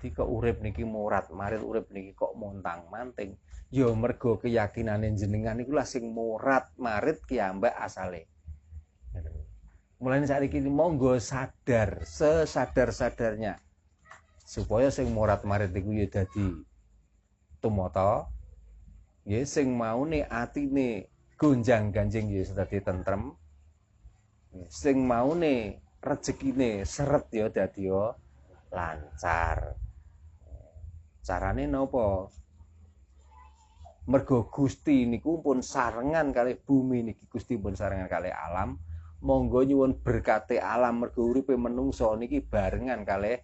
Dadi kok urip niki murat marit urip niki kok montang-manting. Ya mergo keyakinane jenengan niku lah sing murat marit kiambak asale. Mulane saiki monggo sadar sesadar-sadarnya supaya sing murat marit niku ya dadi tumata. Nggih sing maune atine gonjang-ganjing ya dadi tentrem. Sing maune rezekine seret ya dadi lancar. Carane napa? Mergo Gusti niku pun sarengan kalih bumi niki Gusti pun sarengan kalih alam. Monggo nyuwun berkate alam mergo uripe menungso niki barengan kalih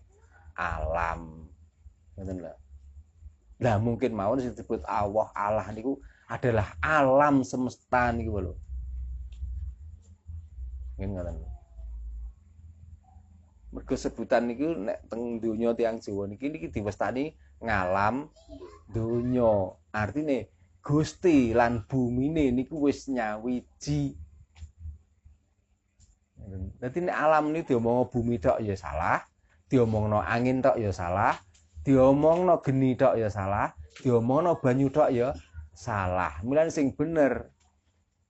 alam. Ngoten lho. Lah mungkin mawon sing disebut Allah niku adalah alam semesta niku lho. Nggih ngoten. Mergo sebutan niku nek teng donya tiyang Jawa niki diwastani ngalam donya. Artine Gusti lan bumine niku wis nyawiji. Dadi nek alam niku diomongno bumi tok ya salah, diomongno angin tok ya salah, diomongno geni tok ya salah, diomongno banyu tok ya salah. Mulane sing bener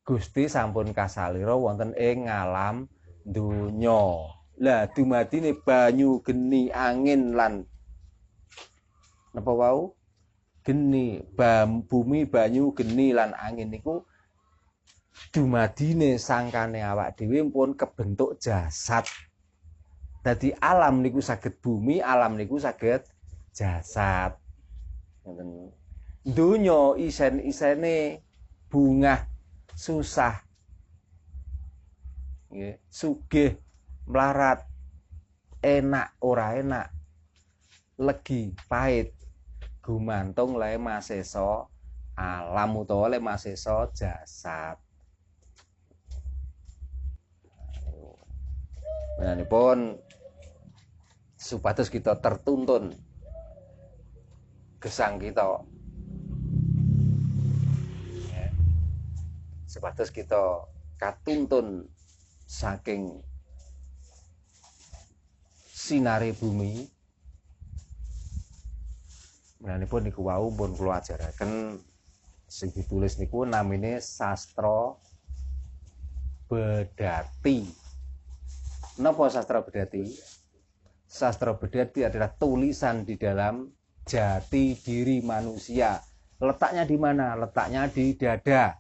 Gusti sampun kasalira wonten ing ngalam donya. Lah dumadine banyu, geni, angin lan napa wau? Geni, bumi, banyu, geni lan angin niku dumadine sangkane awak dhewe pun kebentuk jasad. Dadi alam niku saged bumi, alam niku saged jasad. Ngoten. Donya isen-isene bungah susah. Nggih, sugih melarat, enak ora enak, legi pahit, gumantung lae masesa alam utawa le masesa jasad. Menanipun supados kita tertuntun gesang kita, supados kita katuntun saking sinare bumi. Menanipun niku wau pun kula ajaraken sing ditulis niku namine Sastra Bedati. Napa Sastra Bedati? Sastra Bedati adalah tulisan di dalam jati diri manusia. Letaknya di mana? Letaknya di dada.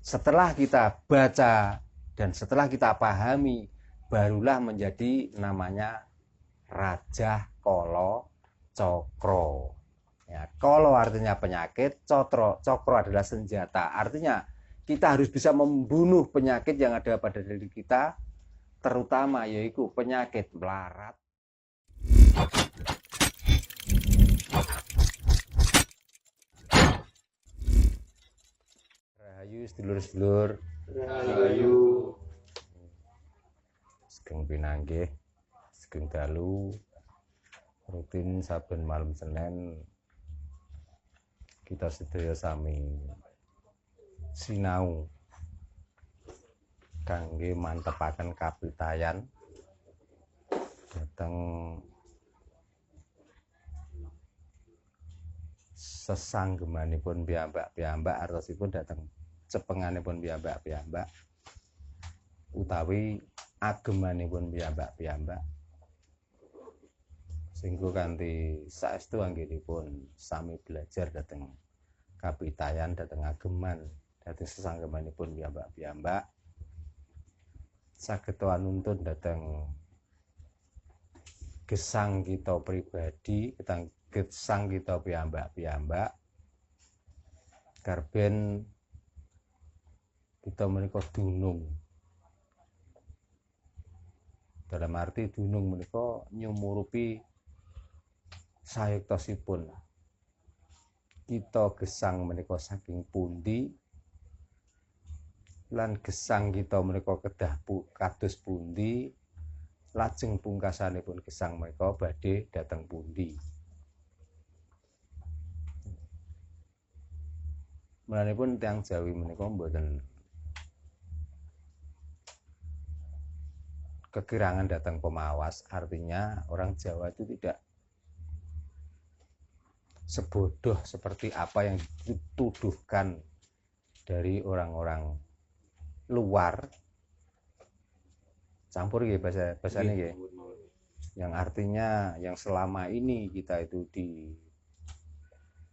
Setelah kita baca dan setelah kita pahami, barulah menjadi namanya Raja Kala Cokro. Ya, kolo artinya penyakit, cokro adalah senjata. Artinya kita harus bisa membunuh penyakit yang ada pada diri kita, terutama yaitu penyakit melarat. Rahayu sedulur-sedulur. Rahayu. Sugeng pinanggih, sugeng dalu. Rutin saben malam Senin kita sedaya sami sinau kangge mantepaken kapitayan dhateng sesanggemanipun piyambak-piyambak artosipun dhateng cepenganipun piyambak-piyambak utawi agemanipun piyambak-piyambak sehingga kanthi saestu anggenipun sami belajar dhateng kapitayan dhateng ageman dhateng sesanggemanipun piyambak-piyambak saged nuntun dhateng gesang kita pribadi, gesang kita piyambak-piyambak karben kita menika dunung. Dalam arti dunung menika nyumurupi sayektosipun kita gesang menika saking pundi lan gesang kita menika kedah kados pundi lajeng pungkasanipun gesang menika badhe dhateng pundi. Mulanipun tiyang Jawi menika mboten kekirangan datang pemawas, artinya orang Jawa itu tidak sebodoh seperti apa yang dituduhkan dari orang-orang luar, campur ya bahasanya ya, yang artinya yang selama ini kita itu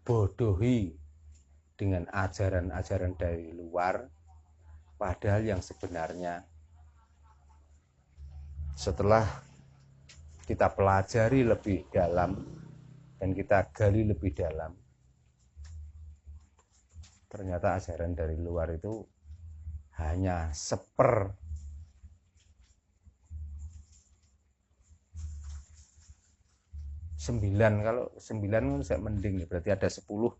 dibodohi dengan ajaran-ajaran dari luar, padahal yang sebenarnya setelah kita pelajari lebih dalam dan kita gali lebih dalam, ternyata ajaran dari luar itu hanya 1/9. Kalau 9 saya mending, berarti ada 10,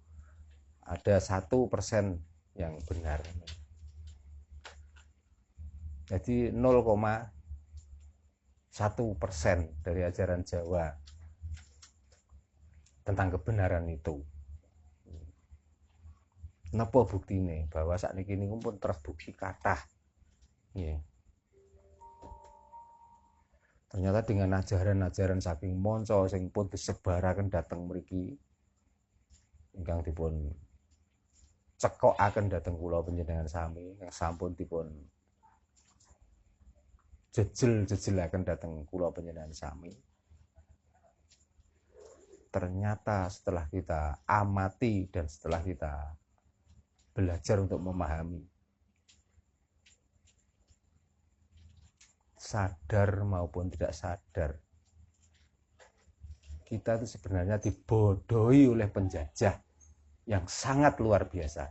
ada 1% yang benar. Jadi 0,1% dari ajaran Jawa tentang kebenaran itu. Napa buktine bahwa sakniki niku pun terbukti kathah. Nggih. Ternyata dengan ajaran-ajaran saking monco sing pun disebaraken dhateng mriki, ingkang dipun cekokaken dhateng kula panjenengan sami, yang sampun dipun jejel-jejelaken dhateng kula panjenengan sami. Ternyata setelah kita amati dan setelah kita belajar untuk memahami, sadar maupun tidak sadar, kita itu sebenarnya dibodohi oleh penjajah yang sangat luar biasa.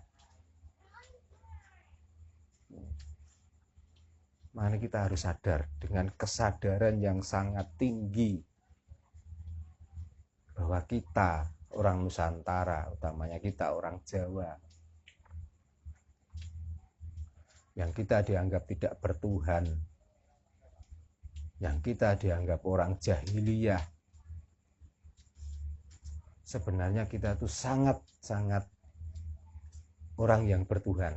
Makanya kita harus sadar dengan kesadaran yang sangat tinggi bahwa kita orang Nusantara, utamanya kita orang Jawa, yang kita dianggap tidak bertuhan, yang kita dianggap orang jahiliyah, sebenarnya kita itu sangat-sangat orang yang bertuhan.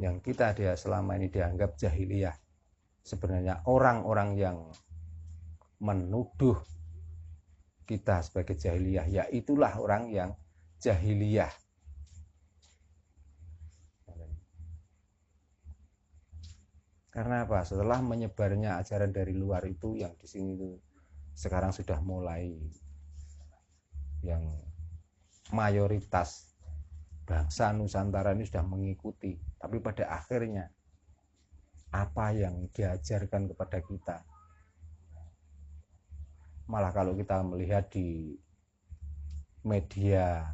Yang kita selama ini dianggap jahiliyah, sebenarnya orang-orang yang menuduh kita sebagai jahiliyah, ya itulah orang yang jahiliyah. Karena apa? Setelah menyebarnya ajaran dari luar itu, yang di sini itu sekarang sudah mulai yang mayoritas bangsa Nusantara ini sudah mengikuti. Tapi pada akhirnya apa yang diajarkan kepada kita, malah kalau kita melihat di media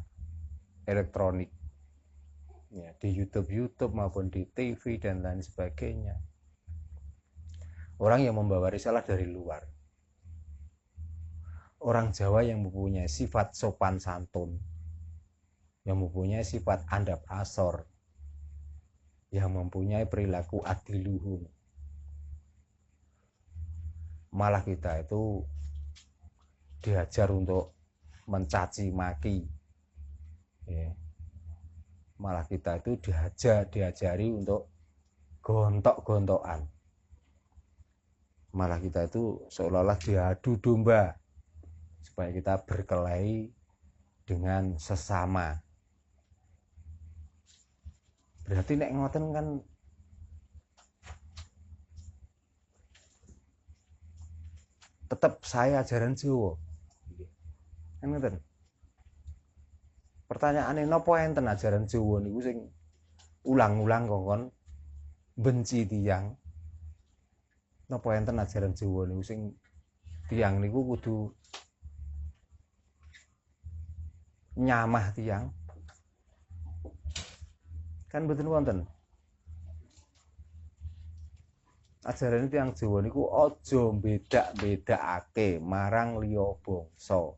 elektronik, ya, di YouTube maupun di TV dan lain sebagainya, orang yang membawa risalah dari luar, orang Jawa yang mempunyai sifat sopan santun, yang mempunyai sifat andap asor, yang mempunyai perilaku adiluhung, malah kita itu diajar untuk mencaci maki, ya. Malah kita itu diajari untuk gontok-gontokan, malah kita itu seolah-olah diadu domba supaya kita berkelahi dengan sesama. Berarti nek ngoten kan tetap saya ajaran Jawa. Kan ngoten. Pertanyaane napa enten ajaran Jawa niku sing ulang-ulang kongkon benci tiyang? Napa enten ajaran Jawa niku sing tiyang niku kudu nyamah tiyang? Kan mboten wonten. Ajaran tiyang Jawa niku aja bedak-bedakake marang liya bangsa,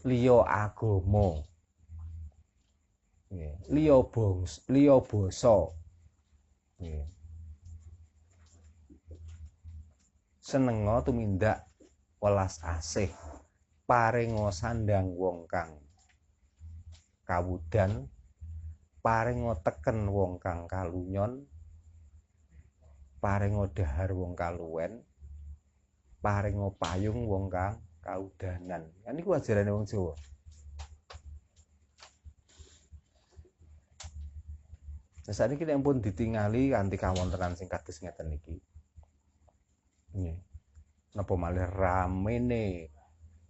liya agama, liya basa. Senenga tumindak welas asih, paringa sandang wong kang kawudan, paringa teken wong kang kalunyon, paringa dhahar wong kaluwen, paringa payung wong kang kaudanan. Kan iku ajarane wong Jawa. Nah, saat ini yang pun ditingali kanthi kawontenan sing kados ngeten iki. Nggih. Napa malih ramene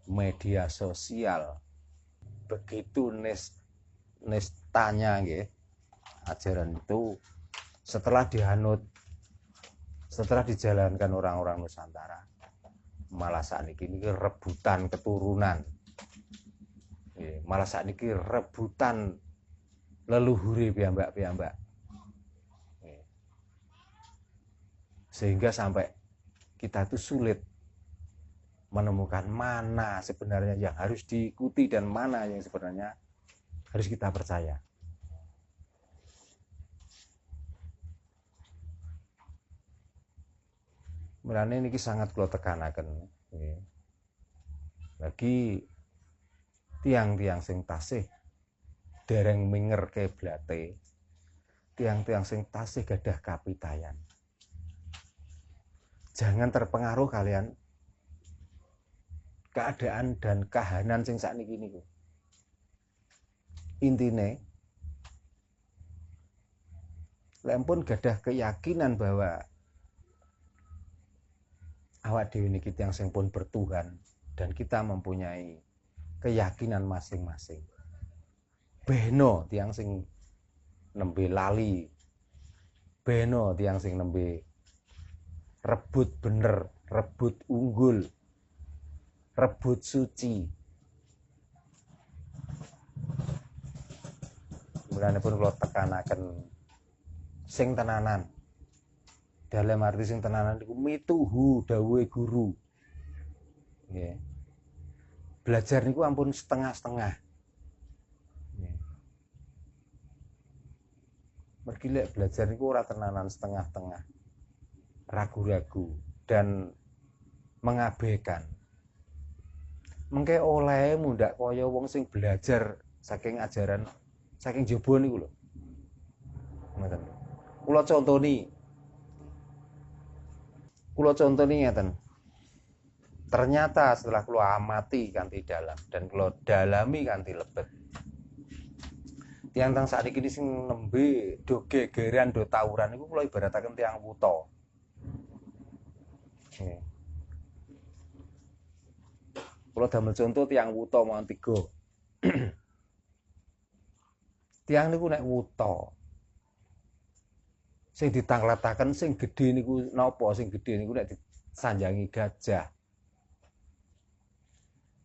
media sosial begitu nistanya nggih. Ajaran itu setelah dianut, setelah dijalankan orang-orang Nusantara, malah sakniki niki rebutan keturunan. Nggih, malah sakniki rebutan leluhure piyambak-piyambak. Sehingga sampai kita itu sulit menemukan mana sebenarnya yang harus diikuti dan mana yang sebenarnya harus kita percaya. Mulane niki sangat kula tekanaken. Lagi tiang-tiang sing tasih dereng minger keblate, tiang-tiang sing tasih gadah kapitayan. Jangan terpengaruh kalian keadaan dan kahanan sing sakniki niku. Intine lempun gadah keyakinan bahwa awak dhewe niki tiyang sing pun bertuhan dan kita mempunyai keyakinan masing-masing. Beno tiyang sing nembe lali. Beno tiyang sing nembe rebut bener, rebut unggul, rebut suci. Mulane pun kula tekanaken sing tenanan. Dalam arti sing tenanan iku mituhu dawuhe guru. Nggih. Belajar niku ampun setengah-setengah. Nggih. Mergi lek belajar niku ora tenanan setengah-setengah. Ragu-ragu dan mengabaikan. Mengke oleh mundak kaya wong sing belajar saking ajaran saking jaba niku lho. Ngoten. Kula contoni ngeten. Ternyata setelah kula amati kanthi dalam dan kula dalami kanthi lebet. Tiang-tiang sakniki sing nembe do gegeran do tawuran niku kula ibarataken tiang wuta. Kalau damel contoh tiang wuta mawon 3. Tiang niku nek wuta. Sing ditangletaken sing gedhe niku napa? Sing gedhe niku nek disanjangi gajah.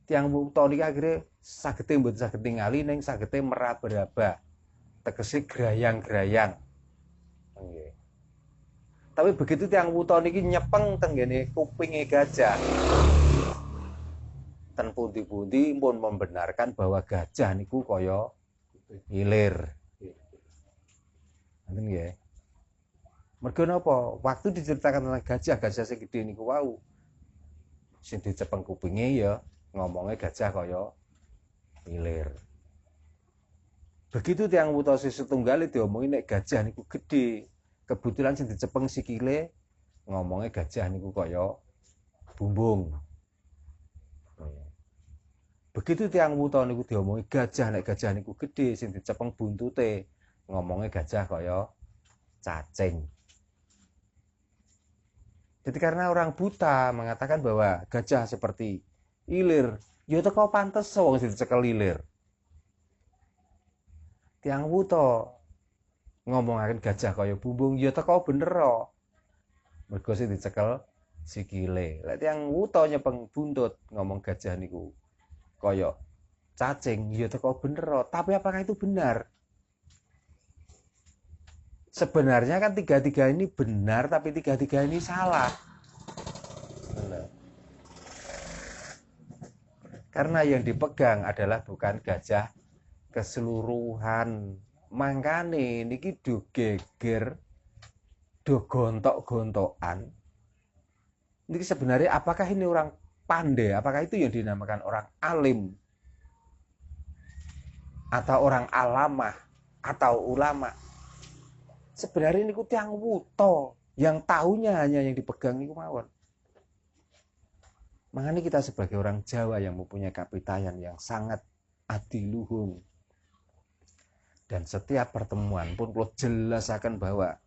Tiang wuta niki akhire sagete mboten saged ningali ning sagete meraba-raba. Tegese grayang-grayang. Nggih. Tapi begitu tiang wuta niki nyepeng teng ngene kupinge gajah. Ten pundi-pundi pun membenarkan bahwa gajah niku kaya ilir. Ngoten nggih. Mergo napa? Waktu diceritakan tentang gajah sing gedhe niku wau. Sing dicepeng kupinge ya ngomongnya gajah kaya ilir. Begitu tiang wuta setunggal diomongi nek gajah niku gedhe. Kebetulan sing dicepeng sikile ngomongnya gajah niku kaya bumbung. Begitu tiang wuta niku diomongi gajah nek gajah niku gedhe sing dicepeng buntute ngomongnya gajah kaya cacing. Jadi karena orang buta mengatakan bahwa gajah seperti ilir, ya teko pantes wong sing dicekel ilir. Tiang wuta ngomongaken gajah kaya bumbung, ya teko bener kok. Mergo sing dicekel sikile. Lek tiang wuta nyepeng buntut ngomong gajah niku kaya cacing, ya teko bener. Tapi apakah itu benar? Sebenarnya kan tiga-tiga ini benar, tapi tiga-tiga ini salah. Benar. Karena yang dipegang adalah bukan gajah keseluruhan. Mangkane niki do geger, do gontok-gontokan. Niki sebenarnya apakah ini orang pandai? Apakah itu yang dinamakan orang alim? Atau orang alamah? Atau ulama? Sebenarnya niku tiang wuta yang tahunya hanya yang dipegang niku mawon. Makanya kita sebagai orang Jawa yang mempunyai kapitayan yang sangat adiluhung, dan setiap pertemuan pun kalau jelasakan bahwa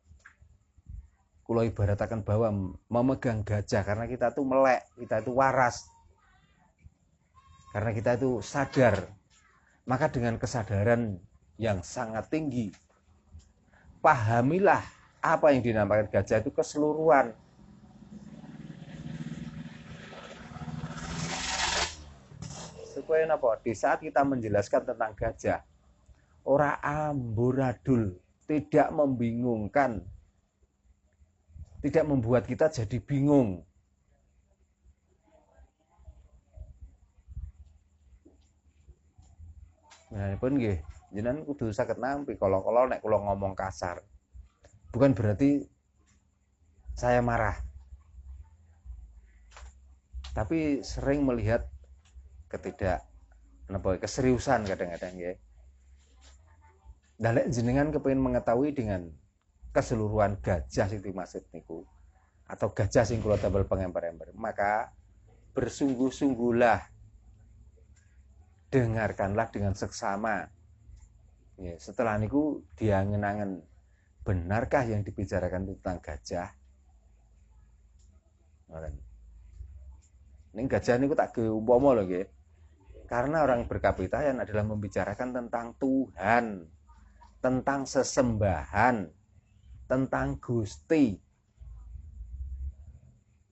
kalau ibaratakan bahwa memegang gajah karena kita itu melek, kita itu waras, karena kita itu sadar, maka dengan kesadaran yang sangat tinggi, pahamilah apa yang dinamakan gajah itu keseluruhan. Supaya apa? Di saat kita menjelaskan tentang gajah, ora amburadul, tidak membingungkan, tidak membuat kita jadi bingung. Nah, pun nggih, jenengan kudu saged nampi kalau nek kula ngomong kasar. Bukan berarti saya marah. Tapi sering melihat keseriusan kadang-kadang nggih. Dalek jenengan kepengin mengetahui dengan keseluruhan gajah sing dimaksud niku atau gajah sing kula damel pengemper-emper, maka bersungguh-sungguhlah, dengarkanlah dengan seksama. Ya, setelah niku diangen-angen, benarkah yang dibicarakan tentang gajah? Ini gajah niku tak ge umpama lho nggih. Karena orang berkapitayan adalah membicarakan tentang Tuhan, tentang sesembahan, tentang Gusti.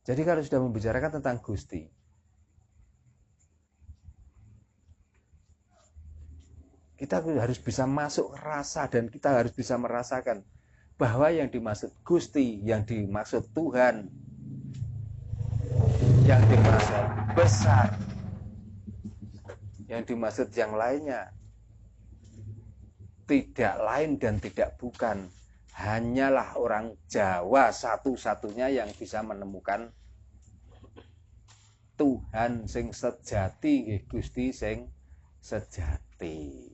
Jadi kalau sudah membicarakan tentang Gusti, kita harus bisa masuk rasa dan kita harus bisa merasakan bahwa yang dimaksud Gusti, yang dimaksud Tuhan, yang dimaksud besar, yang dimaksud yang lainnya, tidak lain dan tidak bukan, hanyalah orang Jawa satu-satunya yang bisa menemukan Tuhan sing sejati, nggih Gusti sing sejati.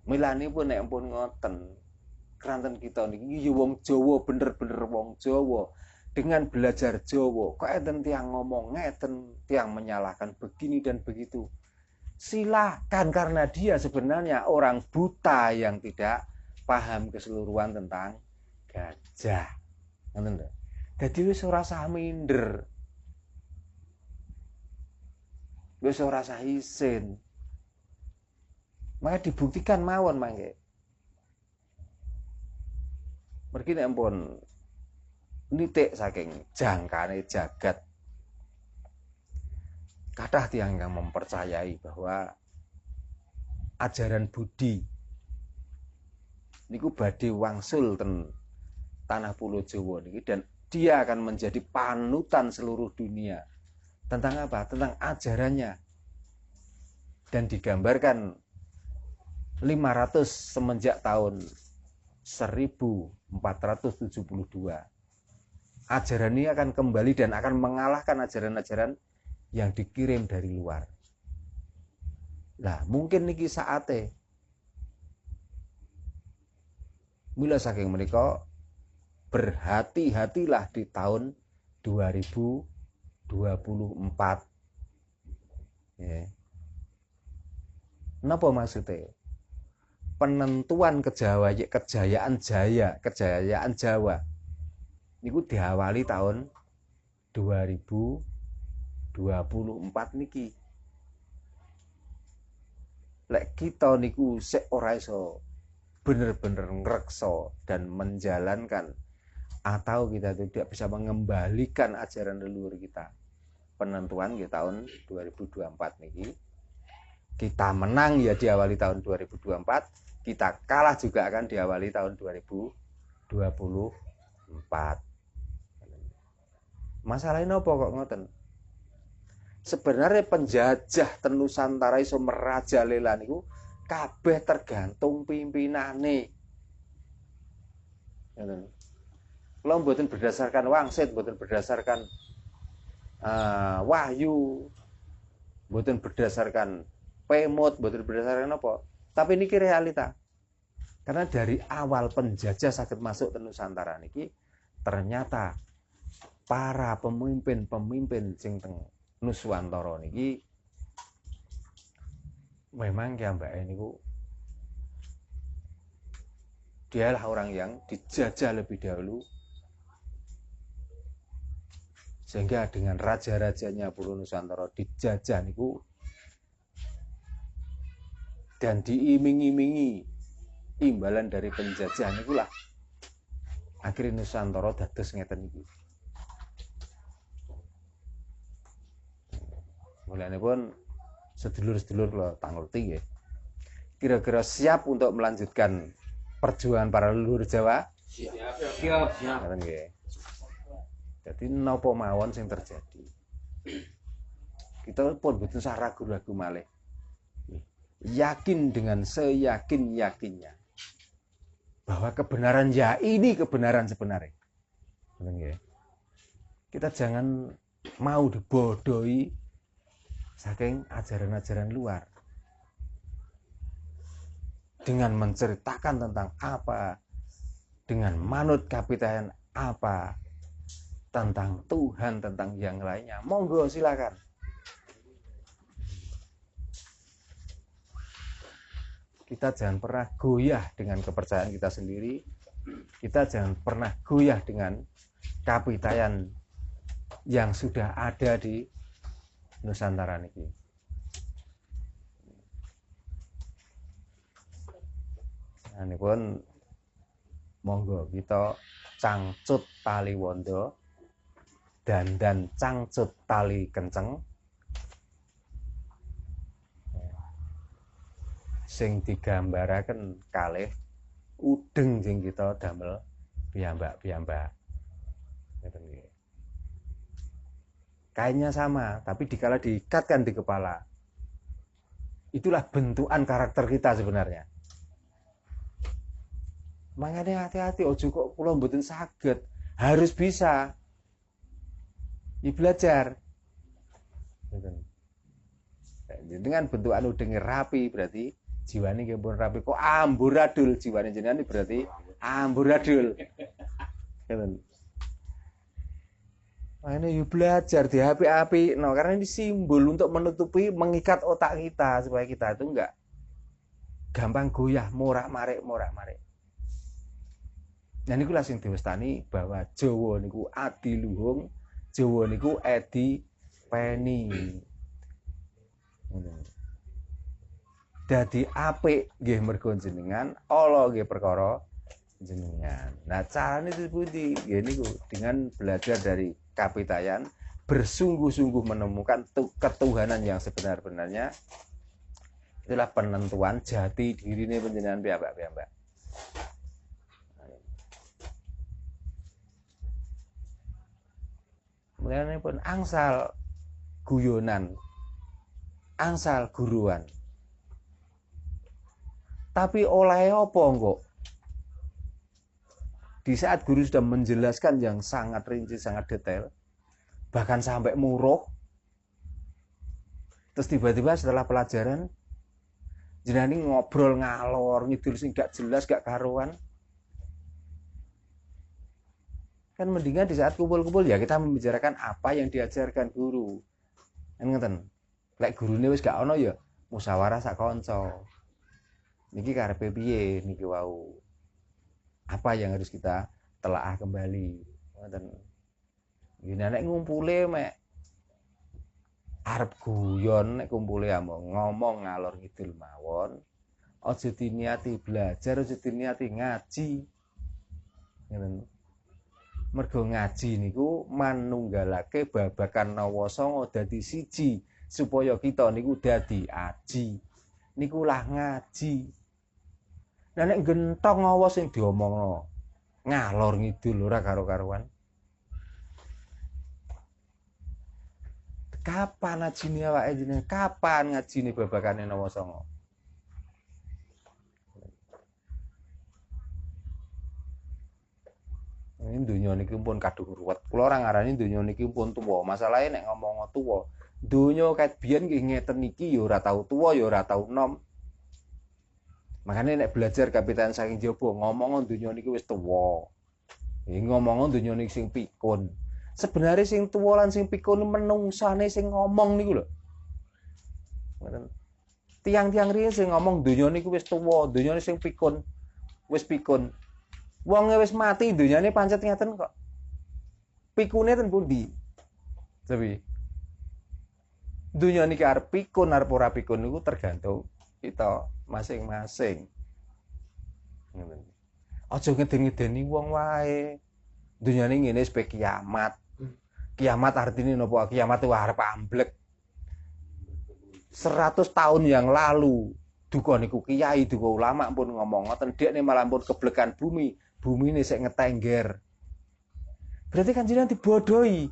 Milanipun nek pun ngoten, kranten kita niki wong Jawa, bener-bener wong Jawa. Dengan belajar Jawa, kok enten tiang ngomong ngeten, tiang menyalahkan begini dan begitu. Silakan, karena dia sebenarnya orang buta yang tidak paham keseluruhan tentang gajah. Ngoten lho. Dadi wis ora usah minder. Wis ora usah isin. Maka dibuktikan mawon mangke. Mergi nek ampun nitik saking jangkane jagat, kathah tiyang yang mempercayai bahwa ajaran Budi niku badhe wangsul ten tanah pulau Jawa niki, dan dia akan menjadi panutan seluruh dunia. Tentang apa? Tentang ajarannya. Dan digambarkan 500 semenjak tahun 1472. Ajaran ini akan kembali dan akan mengalahkan ajaran-ajaran yang dikirim dari luar. Nah, mungkin niki saate mula saking menika berhati-hatilah di tahun 2024. Ya. Napa maksudnya? Penentuan kejayaan Jawa niku diawali tahun 2024 niki. Lek kita niku sik ora iso bener-bener ngreksa dan menjalankan, atau kita tidak bisa mengembalikan ajaran leluhur kita, penentuan di tahun 2024 niki, kita menang ya diawali tahun 2024, kita kalah juga akan diawali tahun 2024. Masalahnya apa kok ngoten? Sebenarnya penjajah ten Nusantara iso merajalela niku kabeh tergantung pimpinane. Ngoten. Kula mboten berdasarkan wangsit, mboten berdasarkan wahyu, mboten berdasarkan pemut, mboten berdasarkan apa. Tapi niki realita. Karena dari awal penjajah saged masuk ke Nusantara niki, ternyata para pemimpin-pemimpin sing teng Nuswantara niki memang kiambake niku dialah orang yang dijajah lebih dahulu sehingga dengan raja-rajanya Pura Nuswantara dijajah niku dan diiming-imingi imbalan dari penjajahan niku lah akhirnya Nuswantara dados ngeten iki. Mulane pun sedulur-sedulur kula tangleti nggih. Kira-kira siap untuk melanjutkan perjuangan para leluhur Jawa? Siap. Ngoten nggih. Jadi napa mawon sing terjadi. Kita pun boten usah ragu-ragu malih. Yakin dengan seyakin-yakinnya bahwa kebenaran ya ini kebenaran sebenarnya. Ngoten nggih. Kita jangan mau dibodohi saking ajaran-ajaran luar. Dengan menceritakan tentang apa, dengan manut kapitayan apa, tentang Tuhan, tentang yang lainnya. Monggo silakan. Kita jangan pernah goyah dengan kepercayaan kita sendiri. Kita jangan pernah goyah dengan kapitayan yang sudah ada di Nusantara niki. Nah, ini pun monggo kita cangcut tali wondo dan cangcut tali kenceng sing digambaraken kalih udeng sing kita damel piyambak-piyambak. Ngeten nggih. Kainnya sama, tapi dikala diikatkan di kepala. Itulah bentukan karakter kita sebenarnya. Makanya hati-hati, ojo kok kula mboten saged. Harus bisa. Ya belajar. Dengan bentukan udenge rapi berarti jiwane nggih pun rapi. Kok amburadul jiwane jenengan berarti amburadul. Ngoten. Makanya yuk belajar di api-api, no, karena ini simbol untuk menutupi, mengikat otak kita supaya kita itu enggak gampang goyah, morak-marik. Nah niku lah sing diwestani bahwa Jawa niku adi luhung, Jawa niku edi peni. Dadi apik nggih mergo jenengan, ala nggih perkara jenengan. Nah carane pundi? Nggih niku dengan belajar dari kapitayan, bersungguh-sungguh menemukan ketuhanan yang sebenar-benarnya. Itulah penentuan jati dirine panjenengan piyambak-piyambak. Mulane pun angsal guyonan, angsal guruan. Tapi oleh apa kok? Di saat guru sudah menjelaskan yang sangat rinci, sangat detail, bahkan sampai muruh, terus tiba-tiba setelah pelajaran, jenengan ngobrol ngalor, ngidul sing gak jelas, gak karuan. Kan mendingan di saat kumpul-kumpul ya kita membicarakan apa yang diajarkan guru. Kan ngeten. Lek gurune wis gak ono ya musyawarah sak kanca. Niki karepe piye niki wau. Apa yang harus kita telaah kembali. Ngoten. Ngene nek ngumpule mek arep guyon nek kumpule ngomong ngalor ngidul mawon. Aja diniati belajar, aja diniati ngaji. Ngoten. Mergo ngaji niku manunggalake babakan nawasanga dadi siji supaya kita niku dadi aji. Niku lah ngaji. Nah nek gentong ngawa sing diomongno ngalor ngidul ora karo-karuan. Kapan ngajine awake jenenge? Kapan ngajine babakane nawasanga? Ini dunia niki pun kadung ruwet. Kula ora ngarani dunia niki pun tuwa. Masalahe nek ngomong tuwa, donya ket biyen nggih ngeten niki ya ora tau tuwa ya ora tau nom. Makanya nek belajar kapitan saking jaba ngomong dunia niki wis tuwa. Ngomong dunia niki sing pikun. Sebenarnya sing tuwa lan sing pikun menungsane sing ngomong niku lho. Ngoten. Tiang-tiang riyen sing ngomong donya niku wis tuwa, donyane sing pikun wis pikun. Wonge wis mati donyane pancet ngeten kok. Pikune ten pundi? Tapi donya niki arep pikun arep ora pikun niku tergantung kita masing-masing. Ngoten. Aja ngeden-ngedeni wong wae. Donyane ngene sampai kiamat. Kiamat artinya napa? Kiamat itu arep amblek. 100 tahun yang lalu duka niku kiai, duka ulama pun ngomong ngoten, dekne malah pun keblekan bumi. Bumi ini sik ngetengger. Berarti kan jenengan dibodohi.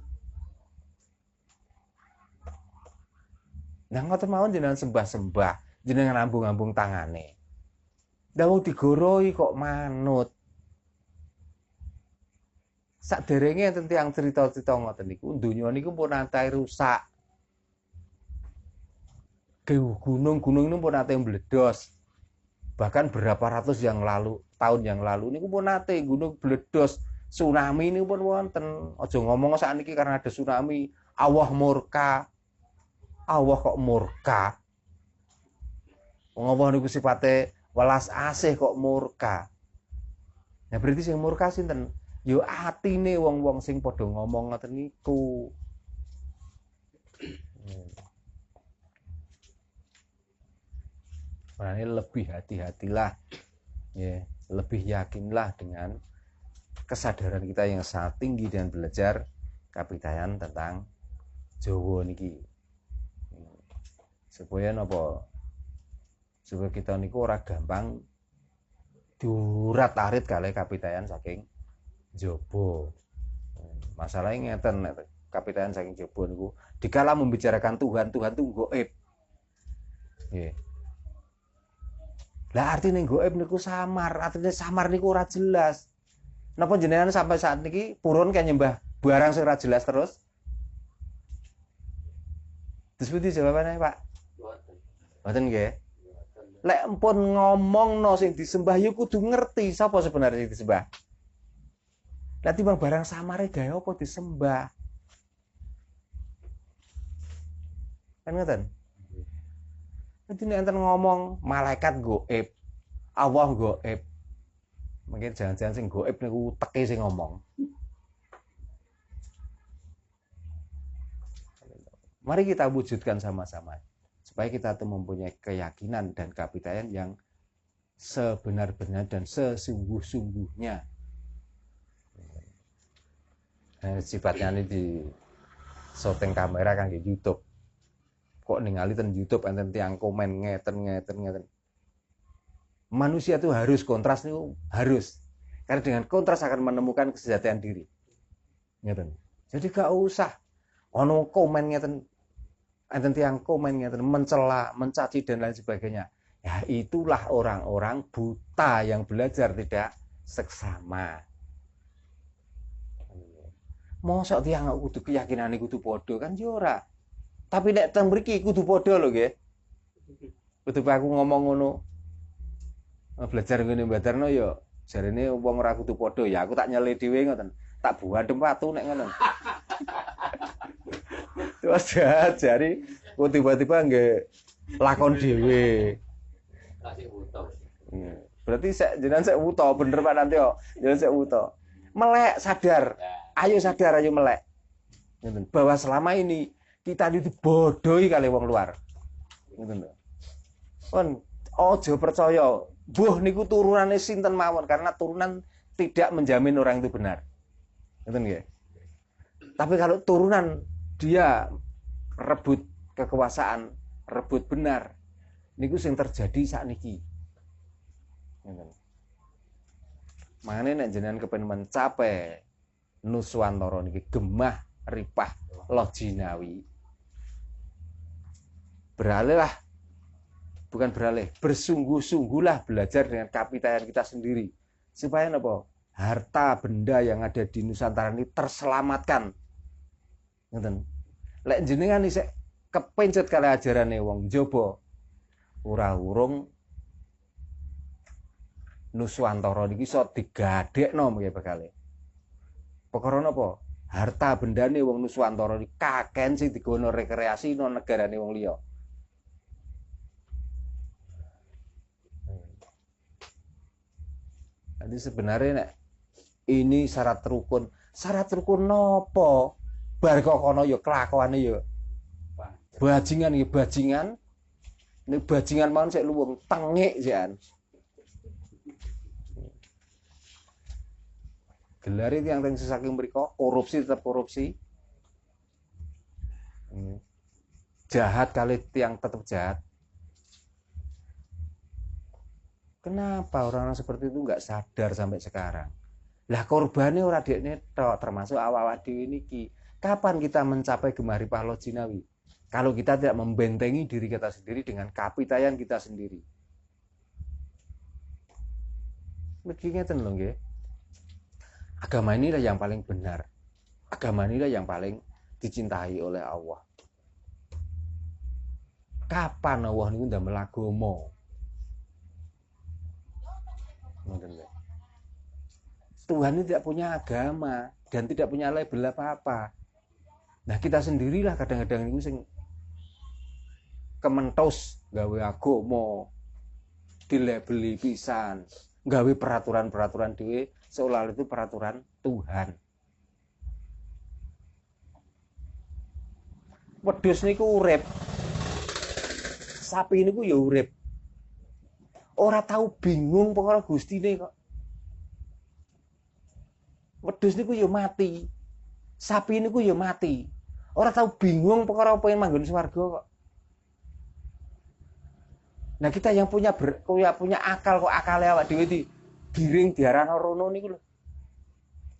Nah ngoten mawon jenengan sembah-sembah, jenengan ambung-ambung tangane. Dawuh digoroi kok manut. Saderenge enten tiyang cerita-cerita ngoten niku, donya niku pun nanti rusak. Gunung-gunung itu pun nate meledos. Bahkan berapa ratus tahun yang lalu niku pun nate gunung meledos. Tsunami ini pun wonten. Aja ngomong sakniki karena ada tsunami, Allah murka. Allah kok murka. Wong Allah niku sifate welas asih kok murka. Nah berarti sing murka sinten? Yo atine wong-wong sing padha ngomong ngoten niku. Makanya lebih hati-hatilah, ya, lebih yakinlah dengan kesadaran kita yang sangat tinggi dan belajar kapitayan tentang Jawa niki. Supaya napa? Supaya kita niku ora gampang diurat-arit kalih kapitayan saking Jaba. Masalahnya ngeten kapitayan saking Jaba niku dikala membicarakan Tuhan itu gaib. Nggih. Lah artinya gaib niku samar, artinya samar niku ora jelas. Napa jenengan sampai saat niki purun kan nyembah barang sing ora jelas terus? Disebut jawabannya, Pak? Mboten nggih. Lek empun ngomongno sing disembah yo kudu ngerti sapa sebenarnya sing disembah. Lah timbang barang samare gawe apa disembah? Kan ngoten? Nanti enten ngomong malaikat gaib, Allah gaib. Mungkin jangan-jangan sing gaib niku teke sing ngomong. Mari kita wujudkan sama-sama supaya kita tuh mempunyai keyakinan dan kapitayan yang sebenar-benar dan sesungguh-sungguhnya. Nah, sifatnya ini di syuting kamera kan di YouTube. Kok ningali ten YouTube enten tiang komen ngeten. Manusia itu harus kontras niku harus. Karena dengan kontras akan menemukan kesejahteraan diri. Ngeten. Jadi gak usah ono komen ngeten enten tiang komen ngeten mencela, mencaci dan lain sebagainya. Ya itulah orang-orang buta yang belajar tidak seksama. Mosok tiang kudu keyakinan kudu padha kan yo ora. Tapi nek teng mriki kudu padha lho nggih. Kudu aku ngomong ngono. Belajar ngene Mbadarno ya jarene wong ora kudu padha ya aku tak nyele dhewe ngoten. Tak buadem watu nek ngono. Terus jari kok tiba-tiba nggih lakon dhewe. Kasih utuh. Berarti jenengan sik wuta bener Pak Nantyo. Jenengan sik wuta. Melek sadar. Ayo sadar ayo melek. Ngoten. Bahwa selama ini kita dibodohi kali wong luar. Ngoten lho. Kon aja percaya, mbuh niku turunane sinten mawon karena turunan tidak menjamin orang itu benar. Ngoten nggih. Tapi kalau turunan dia rebut kekuasaan, rebut benar, niku sing terjadi sakniki. Ngoten. Mangane nek jenengan kepen mencapai Nuswantara niki gemah ripah loh jinawi. Bersungguh-sungguhlah belajar dengan kapitayan kita sendiri. Supaya apa? Harta benda yang ada di Nusantara ini terselamatkan. Ngoten. Lek jenengan isih kepencet kali ajarane wong jaba, ora urung Nuswantara niki iso digadekno mengke bekale. Perkara napa? harta bendane wong Nuswantara iki kaken sing digono rekreasi nang negarane wong liya. Jadi sebenarnya nek ini syarat rukun. Syarat rukun nopo? Bar kok kono ya kelakuane ya bajingan ya bajingan. Nek bajingan mawon sik luwung tengik sian. Gelar itu yang saking mriko korupsi tetap korupsi. Jahat kali tiang tetap jahat. Kenapa orang-orang seperti itu nggak sadar sampai sekarang? Lah korbannya ora dekne tok, termasuk awak-awak dhewe niki. Kapan kita mencapai gemari pahala jinawi? Kalau kita tidak membentengi diri kita sendiri dengan kapitayan kita sendiri. Niki ngeten lho nggih. Agama inilah yang paling benar. Agama inilah yang paling dicintai oleh Allah. Kapan Allah niku ndamel agama? Tuhan ini tidak punya agama dan tidak punya label apa-apa. Nah kita sendirilah kadang-kadang itu sing kementos gawe agama, dilabeli pisan, gawe peraturan-peraturan dhewe seolah itu peraturan Tuhan. Wedhus niku urip. Sapi niku ya urip. Ora tahu bingung perkara Gustine kok. Wedhus niku ya mati. Sapi niku ya mati. Ora tahu bingung perkara pengen manggon swarga kok. Nah, kita yang punya akal kok akale awak dhewe di giring diarani rono niku lho.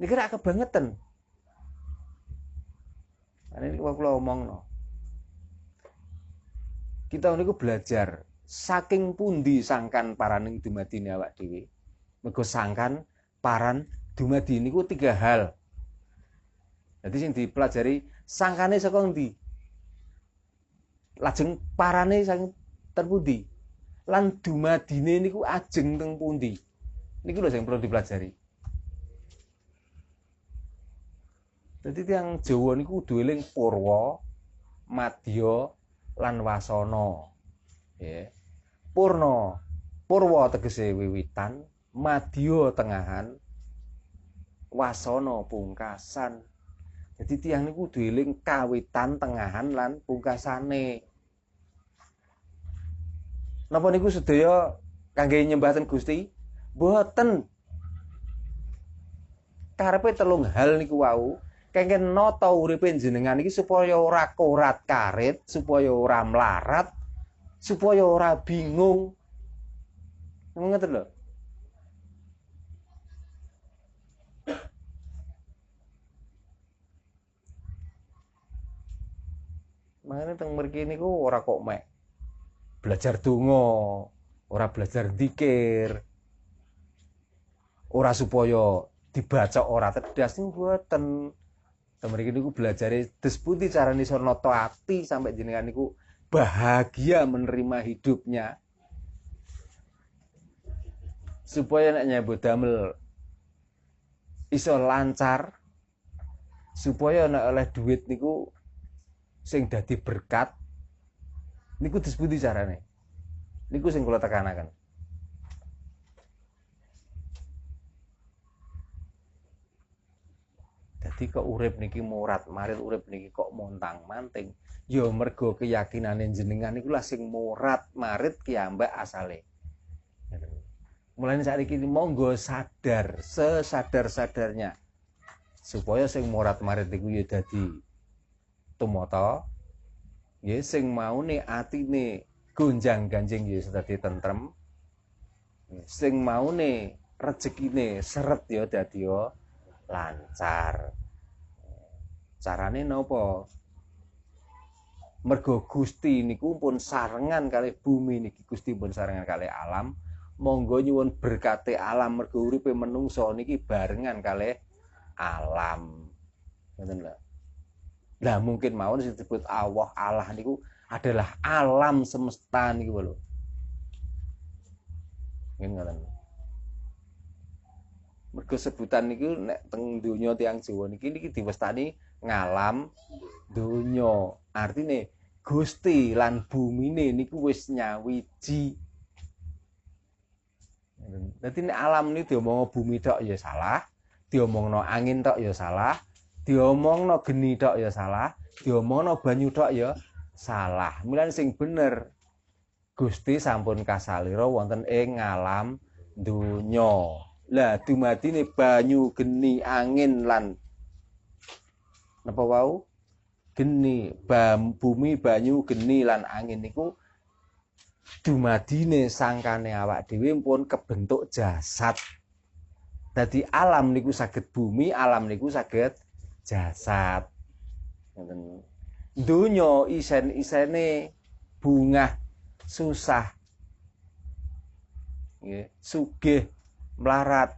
Niki ra kebangetan. Ini kula omongno. Kita niku belajar saking pundi sangkan paraning dumadine awak dhewe. Mergo sangkan paran dumadi niku 3 hal. Jadi sing dipelajari sangkane saka endi? Lajeng parane saking terpundi? Lan dumadine niku ajeng teng pundi? Niku lho sing perlu dipelajari. Jadi tiyang Jawa niku kudu eling purwa, madya lan wasana. Ya. Purwa tegese wiwitan, madya tengahan, wasana pungkasan. Jadi tiyang niku kudu eling kawitan, tengahan lan pungkasane. Napa niku sedaya kangge nyembahaken Gusti? Mboten. Karepe 3 hal niku wau, kangge nata uripe jenengan iki supaya ora korat karit, supaya ora mlarat, supaya ora bingung. Ngoten lho. Makane teng mriki niku ora kok mek belajar donga, ora belajar zikir. Ora supaya dibaca ora cerdas niku mboten. Teng mriki niku belajare des pundi carane iso nata ati sampai jenengan niku bahagia menerima hidupnya. Supaya nek nyambut damel iso lancar, supaya nek oleh duit niku sing dadi berkat niku des pundi carane. Niku sing kula tekanaken. Dadi kok urip niki murat, marit urip niki kok montang-manting. Ya mergo keyakinane jenengan niku lah sing murat marit kiambak asale. Mulane saiki monggo sadar, sesadar-sadarnya supaya sing murat marit niku ya dadi tumata. Nggih sing maune atine gonjang-ganjing ya dadi tentrem. Sing maune rezekine seret ya dadi lancar. Carane napa? Mergo Gusti niku pun sarengan kalih bumi niki, Gusti pun sarengan kalih alam. Monggo nyuwun berkate alam mergo uripe menungso niki barengan kalih alam. Ngoten lho. Lah mungkin mawon sing disebut Allah niku adalah alam semesta niku lho. Nggih ngoten. Mergo sebutan niku nek teng donya tiyang Jawa niki diwastani ngalam donya. Artine Gusti lan bumine niku wis nyawiji. Dadi nek alam niku diomongno bumi tok ya salah, diomongno angin tok ya salah, diomongno geni tok ya salah, diomongno banyu tok ya salah. Mulane sing bener Gusti sampun kasalira wonten ing ngalam donya. Lah dumadine banyu, geni, angin lan napa wau? Geni, bumi, banyu, geni lan angin niku dumadine sangkane awak dhewe pun kebentuk jasad. Dadi alam niku saged bumi, alam niku saged jasad. Ngoten. Donya isen-isene bungah susah. Nggih, sugih melarat,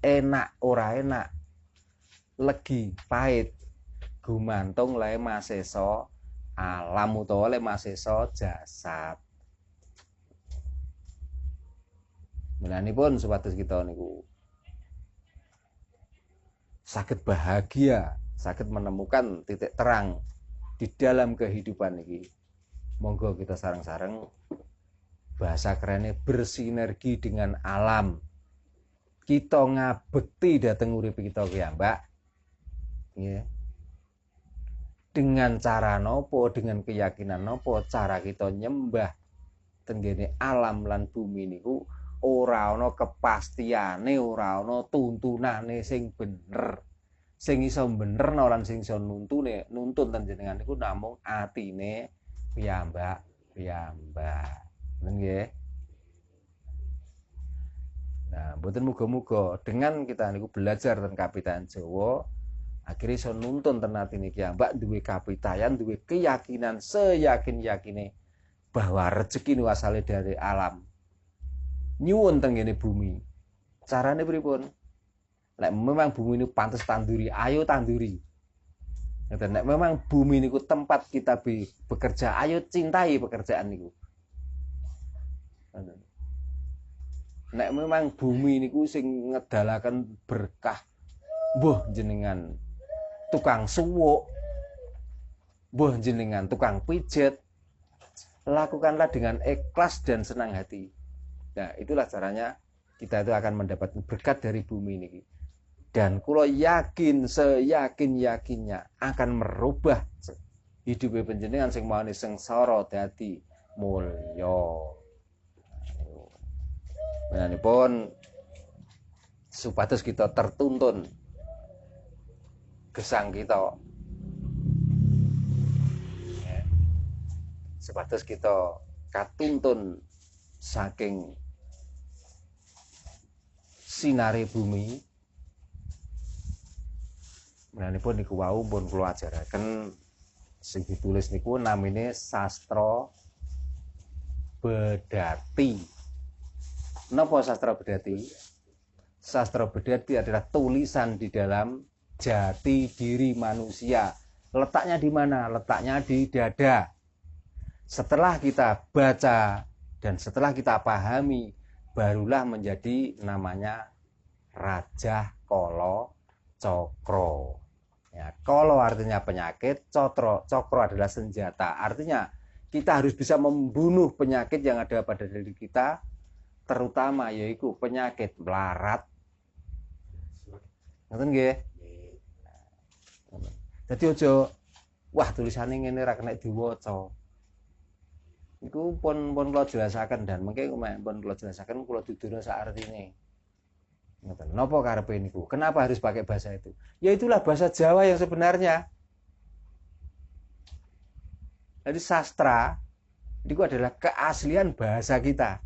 enak ora enak, legi pahit, gumantung lae masesa alam utawa le masesa jasad. Melanipun supados kita niku saged bahagia, saged menemukan titik terang di dalam kehidupan niki. Monggo kita sareng-sareng bahasa kerennya bersinergi dengan alam. Kita ngabekti dhateng uripe kita ki Mbak. Nggih. Dengan cara nopo, dengan keyakinan nopo cara kita nyembah tenggene alam lan bumi niku ora ana kepastiane, ora ana tuntunane sing bener. Sing iso benerno lan sing iso nuntun panjenengan niku namung atine piyambak. Nggih. Nah, mboten muga-muga dengan kita niku belajar tentang Kapitain Jawa, akhirnya iso nuntun ten atine piyambak duwe kapitayan, duwe keyakinan seyakin-yakine bahwa rezeki niku asale dari alam. Nyuwun teng ngene bumi. Carane pripun? Nek memang bumi niku pantes tanduri, ayo tanduri. Nek memang bumi niku tempat kita bekerja, ayo cintai pekerjaan niku. Nek memang bumi niku sing ngedalaken berkah, mbuh jenengan tukang suwuk, mbuh jenengan tukang pijet, lakukanlah dengan ikhlas dan senang hati. Nah, itulah caranya kita itu akan mendapat berkat dari bumi niki. Dan kula yakin, seyakin-yakinnya akan merubah hidup panjenengan sing mawane sengsara dadi mulya. Menanipun supados kita tertuntun gesang kita, supados kita katuntun saking sinare bumi. Menanipun niku wau pun kula ajaraken sing ditulis niku namine Sastra Bedhati. Napa sastra bedhati? Sastra bedhati adalah tulisan di dalam jati diri manusia. Letaknya di mana? Letaknya di dada. Setelah kita baca dan setelah kita pahami, barulah menjadi namanya Raja Kala Cokro. Ya, kala artinya penyakit, cokro adalah senjata. Artinya kita harus bisa membunuh penyakit yang ada pada diri kita, terutama yaitu penyakit melarat. Ngoten nggih? Dadi aja wah tulisane ngene ra kena diwaca. Iku pun kula jelasaken dan mengke pun kula jelasaken kula dudono sak artine. Ngoten. Napa karepe niku? Kenapa harus pakai bahasa itu? Ya itulah bahasa Jawa yang sebenarnya. Jadi sastra itu adalah keaslian bahasa kita.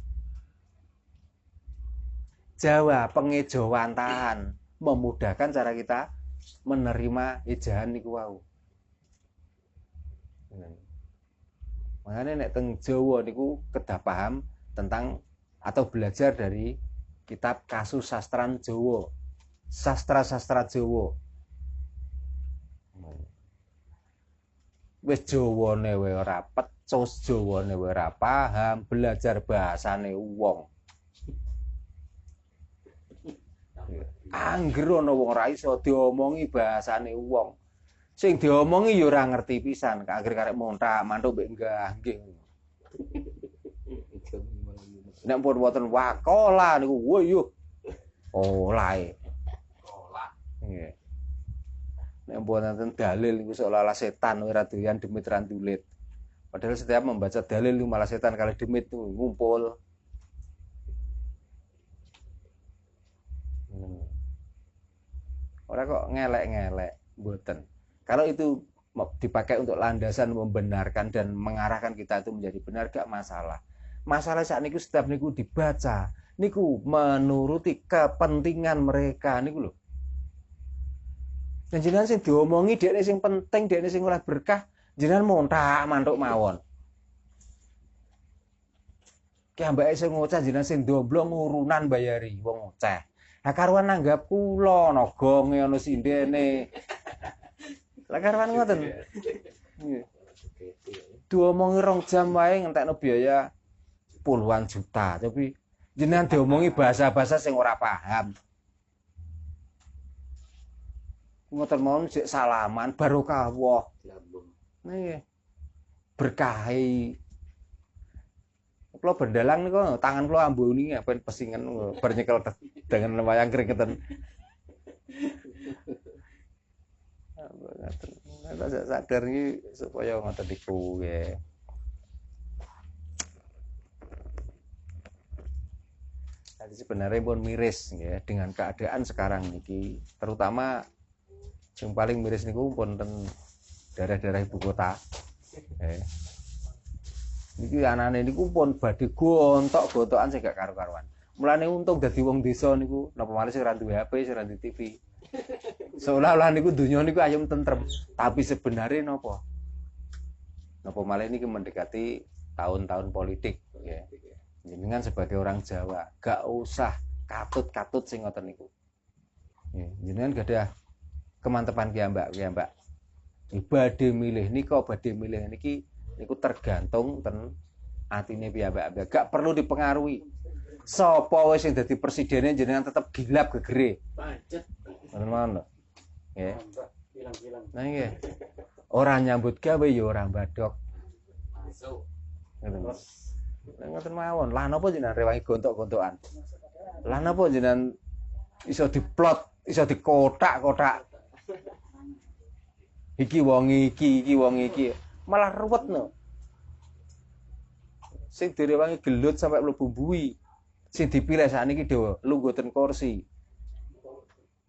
Jawa pengejawantahan memudahkan cara kita menerima ejahan niku wau. Makanya nek teng Jawa niku kedah paham tentang atau belajar dari kitab Kasusastran Jawa, sastra-sastra Jawa. Wis Jawane wae ora pecus, Jawane wae ora paham, belajar bahasane wong. Angger ana wong ora iso diomongi bahasane wong. Sing diomongi ya ora ngerti pisan, akhir karek montak mantuk mbek enggah nggih. Nek pun wonten wakola niku wo yo. Olahe. Olah. Nggih. Nek wonten dalil niku seolah-olah setan ora doyan demit rantulit. Padahal setiap membaca dalil niku malah setan kali demit niku ngumpul. Ora kok ngelek-ngelek, mboten. Kalau itu dipakai untuk landasan membenarkan dan mengarahkan kita itu menjadi benar gak masalah. Masalah saat niku setiap niku dibaca, niku menuruti kepentingan mereka niku lho. Dan jenengan sing diomongi dekne sing penting, dekne sing oleh berkah, jenengan montak mantuk mawon. Ki ambake sing ngoceh jenengan sing domblong urunan bayari wong ngoceh. Lah karuan nanggap kula ana gonge ana sindene. Lah karuan ngoten. Nggih. Diomongi 2 jam wae ngentekno biaya puluhan juta, tapi jenengan diomongi bahasa-bahasa sing ora paham. Ngoten mawon sik salaman barokah Allah. Nggih. Berkahi. Kula bendalang niku tangan kula ambuni ben pesingen bar nyekel dengan wayang kringeten. Ngoten. Sadar iki supaya ngoten niku nggih. Jadi sebenarnya pun miris ya dengan keadaan sekarang niki, terutama yang paling miris niku pun daerah-daerah ibu kota. Niki anane niku pun badhe gontok-gontokan sing gak karu-karuan. Mulane untung dadi wong desa niku napa malih sing ora duwe HP, sing ora duwe TV. Seolah-olah niku donya niku ayem tentrem, tapi sebenarnya napa? Napa malih niki mendekati tahun-tahun politik ya. Jenengan sebagai orang Jawa gak usah katut-katut sing ngoten niku. Jenengan gadah kemantepan kiambak. Badhe milih nika badhe milih niki niku tergantung ten atine piyambak. Gak perlu dipengaruhi. Sapa wis sing dadi presidene jenengan tetep gilap gegere. Pancet. Ngono. Nggih. Hilang-hilang. Nah nggih. Ora nyambut gawe ya ora mbadok. Masuk. Ngoten. Ngoten mawon. Lah napa jenengan rewangi gontok-gontokan? Lah napa jenengan iso diplot, iso dikotak-kotak? Iki wong iki. Malah ruwet no. Sing direwangi gelut sampai mlebu bui. Sing dipilih sakniki dhewe lungguh ten kursi.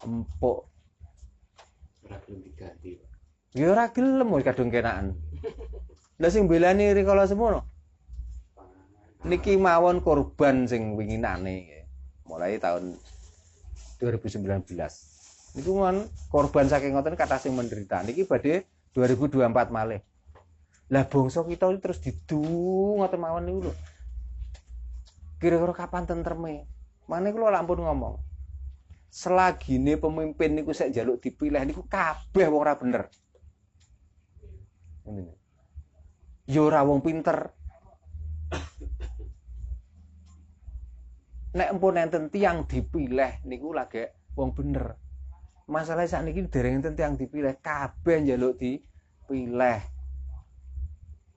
Empuk. Ora gelem diganti. Ya ora gelem wis kadung kenaan. Lah sing belani rikala semono. Niki mawon korban sing winginane mulai tahun 2019. Niku mon korban saking ngoten kathah sing menderita. Niki badhe 2024 malih. Lah bangsa kita terus didu ngoten mawon niku lho. Kira-kira kapan tentreme? Mane kula lampun ngomong. Selagine pemimpin niku sek njaluk dipilih niku kabeh wong ora bener. Ngene. Ya ora wong pinter. Nek empun enten tiyang dipilih niku lagi wong bener. Masalah sakniki dereng enten tiyang dipilih, kabeh njaluk dipilih.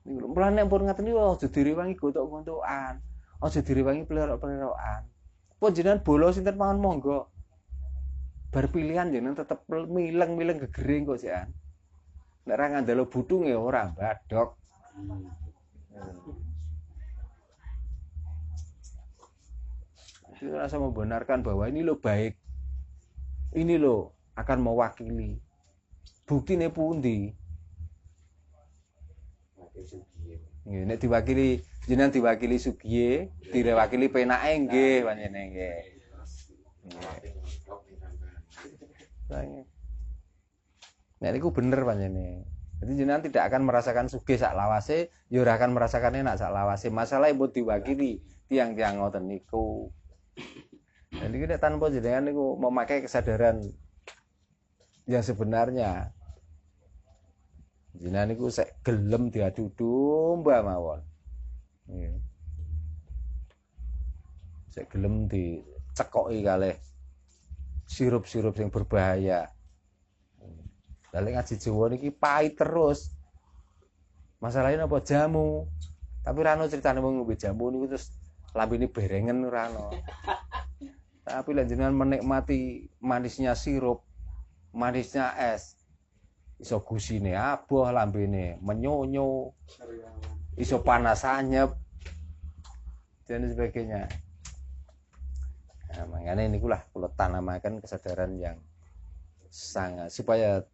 Niku lho, mulane nek empun ngaten niku aja direwangi gontok-gontokan. Aja direwangi plerok-plerokan. Pun jenengan bola sinten mawon monggo. Bar pilihan jenengan tetep mileng-mileng gegering kok sian. Nek ra ngandelo butunge ora mbadok. Kita rasa membenarkan bahwa ini lo baik, ini lo akan mewakili. Bukti nih pundi. Nek diwakili jenengan diwakili Sugiye, diwakili penake nggih panjenengan nggih. Nek niku bener panjenengan. Jadi jenengan tidak akan merasakan sugih sak lawase, ya ora akan merasakan enak sak lawase. Masalah ibu diwakili tiang-tiang ngoten niku. Jadi kita tanpa jenengan niku memakai kesadaran yang sebenarnya. Jenengan niku sek gelem diadu domba mawon. Nggih. Sek gelem dicekoki kalih sirup-sirup yang berbahaya. Lalu ngaji Jawa niki pahit terus. Masalahnya apa jamu. Tapi rano ceritane wong ngombe jamu niku terus lambene berengen rano. Tapi lek jenengan menikmati manisnya sirup, manisnya es, iso gusine aboh lambene, menyonyo, iso panas anyep dan sebagainya. Nah, makanya ini lah kula tanamaken kesadaran yang sangat supaya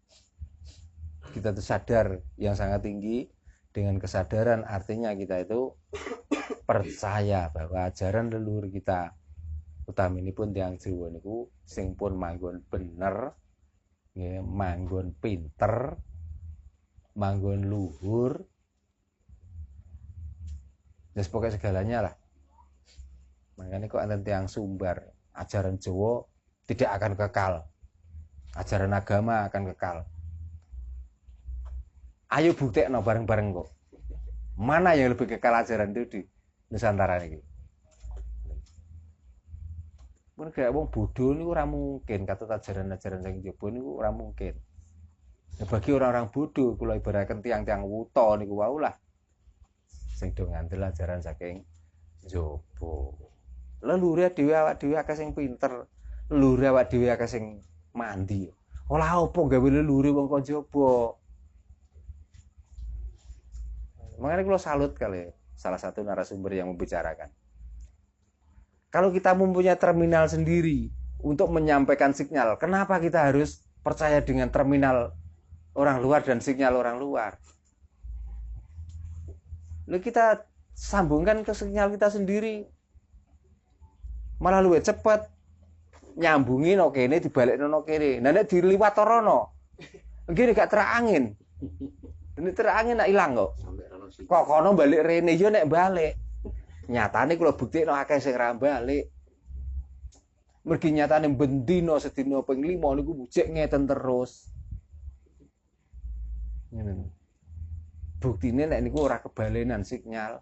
kita itu sadar yang sangat tinggi. Dengan kesadaran artinya kita itu percaya bahwa ajaran leluhur kita utaminipun tiyang Jawa niku sing pun manggon bener, nggih, manggon pinter, manggon luhur. Wis pokoke segalanya lah. Makanya kok enten tiyang Sumbar, ajaran Jawa tidak akan kekal. Ajaran agama akan kekal. Ayo buktekno bareng-bareng kok. Mana yang lebih kekal ajaran itu di Nusantara ini? Mun kayak wong bodoh niku ora mungkin katut ajaran-ajaran sing njaba niku ora mungkin. Ya bagi orang-orang bodoh kula ibaratkan tiang-tiang wuta niku wau lah. Sing do ngandel ajaran saking njaba. Leluhur dhewe awak dhewe akeh sing pinter, leluhur awak dhewe akeh sing mandi. Olah opo gawe leluhur wong kok njaba? Makanya kalau salut kali salah satu narasumber yang membicarakan. Kalau kita mempunyai terminal sendiri untuk menyampaikan sinyal, kenapa kita harus percaya dengan terminal orang luar dan sinyal orang luar? Lalu kita sambungkan ke sinyal kita sendiri. Malah luwih cepet nyambungin no kene dibalik no kene. Nah nek diliwat rono. Nggih gak terak angin. Ini terak angin nak ilang kok. Kok kono balik rene yo nek balik. Nyatane kula buktikno akeh sing ra balik. Mergi nyatane bendina sedina ping 5 niku jek ngeten terus. Ngene. Buktine nek niku ora kebalenan sinyal.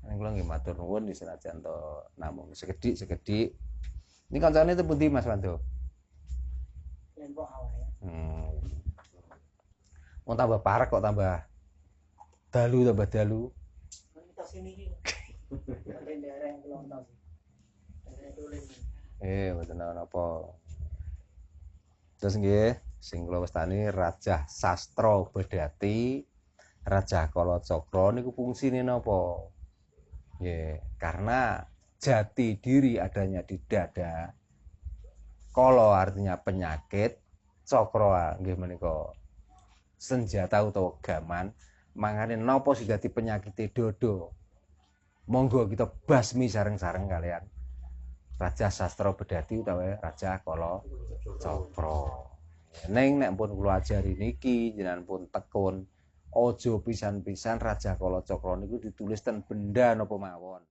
Nek kula nggih matur nuwun senajan to namung sekedhik-sekedhik. Ini kancane itu pundi Mas Wanto? Lembok awake. Mau tambah parek kok tambah dalu. Kita sini iki. Ada daerah yang belum tahu. Daerah tulen. Mboten napa. Terus nggih, sing kula wastani Raja Sastra Bedati, Raja Kala Cakra niku fungsine napa? Nggih, karena jati diri adanya di dada. Kala artinya penyakit, Cakra nggih menika senjata utawa gaman. Mangane napa sing dadi penyakite dodo? Monggo kita basmi sareng-sareng kalian Raja Sastra Bedati utawa Raja Kala Cakra. Ning nek pun kula ajari niki jenengan pun tekun aja pisan-pisan Raja Kala Cakra niku ditulis ten benda napa mawon.